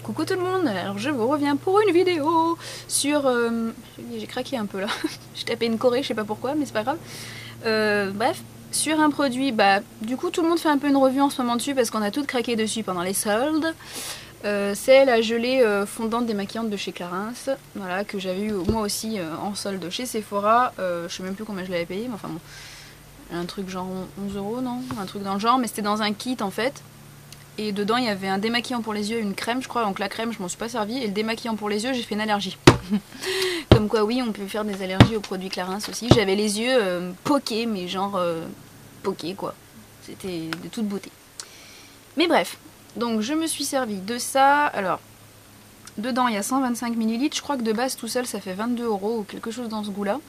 Coucou tout le monde, alors je vous reviens pour une vidéo sur... j'ai craqué un peu là, j'ai tapé une Corée, je sais pas pourquoi, mais c'est pas grave. Bref, sur un produit, bah du coup tout le monde fait un peu une revue en ce moment dessus parce qu'on a toutes craqué dessus pendant les soldes. C'est la gelée fondante démaquillante de chez Clarins, voilà, que j'avais eu moi aussi en solde chez Sephora. Je sais même plus combien je l'avais payé, mais enfin bon, un truc genre 11 €, non, un truc dans le genre, mais c'était dans un kit en fait. Et dedans il y avait un démaquillant pour les yeux et une crème je crois, donc la crème je m'en suis pas servi et le démaquillant pour les yeux j'ai fait une allergie. Comme quoi oui, on peut faire des allergies aux produits Clarins aussi. J'avais les yeux poqués, mais genre poqués quoi, c'était de toute beauté. Mais bref, donc je me suis servi de ça. Alors dedans il y a 125 ml, je crois que de base tout seul ça fait 22 € ou quelque chose dans ce goût là.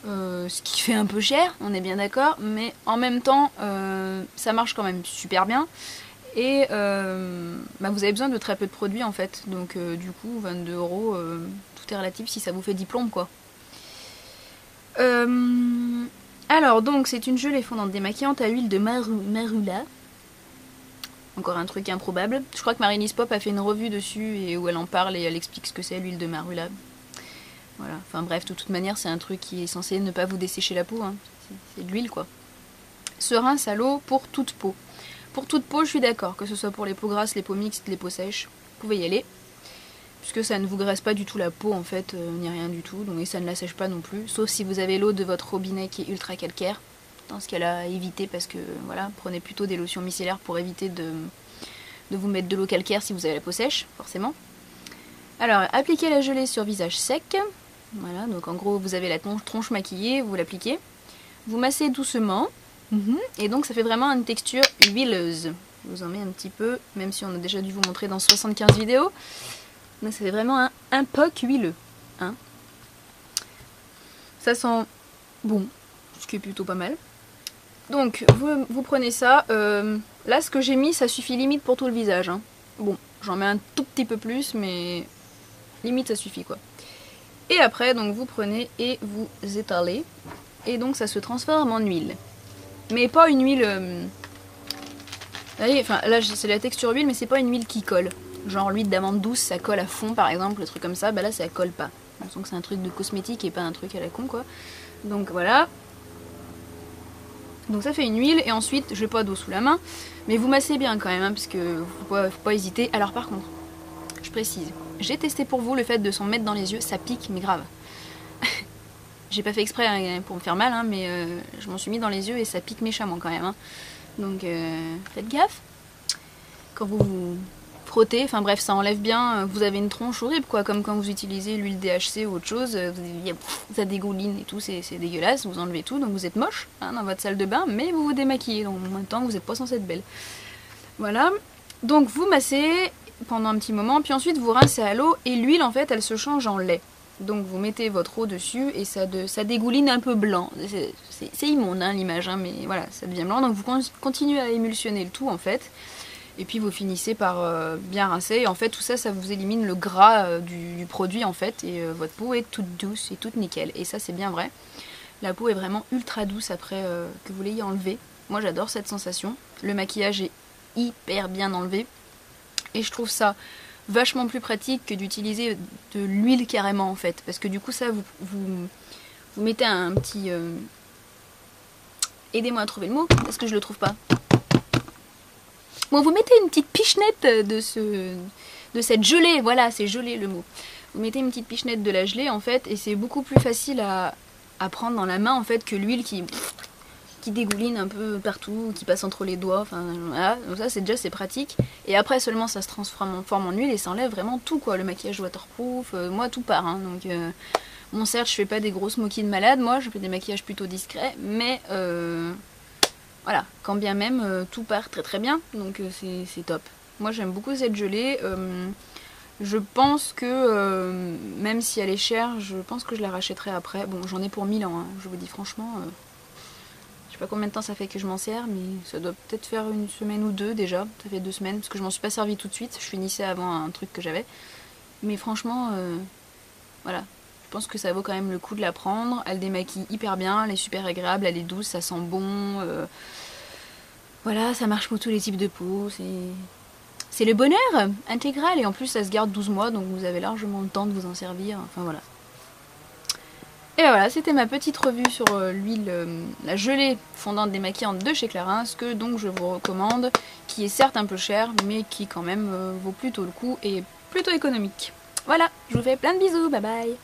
Ce qui fait un peu cher, on est bien d'accord, mais en même temps ça marche quand même super bien. Et bah vous avez besoin de très peu de produits en fait, donc du coup 22 €, tout est relatif si ça vous fait diplôme quoi. Alors donc c'est une gelée fondante démaquillante à huile de marula. Encore un truc improbable. Je crois que Marie-Lise Pop a fait une revue dessus et où elle en parle et elle explique ce que c'est l'huile de marula. Voilà, enfin bref, de toute manière c'est un truc qui est censé ne pas vous dessécher la peau, hein. C'est de l'huile quoi. Serein salaud pour toute peau. Pour toute peau, je suis d'accord, que ce soit pour les peaux grasses, les peaux mixtes, les peaux sèches, vous pouvez y aller. Puisque ça ne vous graisse pas du tout la peau en fait, ni rien du tout, donc, et ça ne la sèche pas non plus. Sauf si vous avez l'eau de votre robinet qui est ultra calcaire. Dans ce cas-là, évitez parce que voilà, prenez plutôt des lotions micellaires pour éviter de vous mettre de l'eau calcaire si vous avez la peau sèche, forcément. Alors, appliquez la gelée sur visage sec. Voilà, donc en gros, vous avez la tronche maquillée, vous l'appliquez. Vous massez doucement. Et donc ça fait vraiment une texture huileuse. Je vous en mets un petit peu, même si on a déjà dû vous montrer dans 75 vidéos. Donc ça fait vraiment un poc huileux. Hein, ça sent bon, ce qui est plutôt pas mal. Donc vous prenez ça. Là ce que j'ai mis ça suffit limite pour tout le visage. Hein. Bon, j'en mets un tout petit peu plus, mais limite ça suffit quoi. Et après donc vous prenez et vous étalez. Et donc ça se transforme en huile. Mais pas une huile... Vous voyez, enfin là c'est la texture huile, mais c'est pas une huile qui colle. Genre l'huile d'amande douce, ça colle à fond par exemple, le truc comme ça, bah là ça colle pas. Donc c'est un truc de cosmétique et pas un truc à la con quoi. Donc voilà. Donc ça fait une huile et ensuite, je n'ai pas d'eau sous la main, mais vous massez bien quand même, hein, parce que faut pas hésiter. Alors par contre, je précise, j'ai testé pour vous le fait de s'en mettre dans les yeux, ça pique mais grave. J'ai pas fait exprès hein, pour me faire mal, hein, mais je m'en suis mis dans les yeux et ça pique méchamment quand même. Hein. Donc faites gaffe. Quand vous vous frottez, enfin bref, ça enlève bien. Vous avez une tronche horrible, quoi, comme quand vous utilisez l'huile DHC ou autre chose. Ça dégouline et tout, c'est dégueulasse. Vous enlevez tout, donc vous êtes moche hein, dans votre salle de bain, mais vous vous démaquillez. Donc en même temps, vous n'êtes pas censé être belle. Voilà. Donc vous massez pendant un petit moment, puis ensuite vous rincez à l'eau et l'huile en fait, elle se change en lait. Donc vous mettez votre eau dessus et ça dégouline un peu blanc. C'est immonde hein, l'image, hein, mais voilà, ça devient blanc. Donc vous continuez à émulsionner le tout en fait. Et puis vous finissez par bien rincer. Et en fait tout ça, ça vous élimine le gras du produit en fait. Et votre peau est toute douce et toute nickel. Et ça c'est bien vrai. La peau est vraiment ultra douce après que vous l'ayez enlevé. Moi j'adore cette sensation. Le maquillage est hyper bien enlevé. Et je trouve ça vachement plus pratique que d'utiliser de l'huile carrément en fait, parce que du coup ça vous mettez un petit aidez-moi à trouver le mot parce que je le trouve pas. Bon, vous mettez une petite pichenette de cette gelée, voilà, c'est gelée le mot. Vous mettez une petite pichenette de la gelée en fait et c'est beaucoup plus facile à prendre dans la main en fait que l'huile qui dégouline un peu partout, qui passe entre les doigts, enfin voilà, donc ça c'est pratique. Et après seulement ça se transforme en huile et ça enlève vraiment tout quoi, le maquillage waterproof, moi tout part, hein, donc bon certes je fais pas des grosses moquilles de malade, moi je fais des maquillages plutôt discrets, mais voilà, quand bien même tout part très très bien, donc c'est top. Moi j'aime beaucoup cette gelée, je pense que même si elle est chère, je pense que je la rachèterai après, bon j'en ai pour 1000 ans, hein, je vous dis franchement... Je sais pas combien de temps ça fait que je m'en sers, mais ça doit peut-être faire une semaine ou deux déjà. Ça fait 2 semaines, parce que je m'en suis pas servi tout de suite. Je finissais avant un truc que j'avais. Mais franchement, voilà. Je pense que ça vaut quand même le coup de la prendre. Elle démaquille hyper bien, elle est super agréable, elle est douce, ça sent bon. Voilà, ça marche pour tous les types de peau. C'est le bonheur intégral, et en plus ça se garde 12 mois, donc vous avez largement le temps de vous en servir, enfin voilà. Et voilà, c'était ma petite revue sur l'huile, la gelée fondante démaquillante de chez Clarins, que donc je vous recommande, qui est certes un peu cher, mais qui quand même vaut plutôt le coup et est plutôt économique. Voilà, je vous fais plein de bisous, bye bye.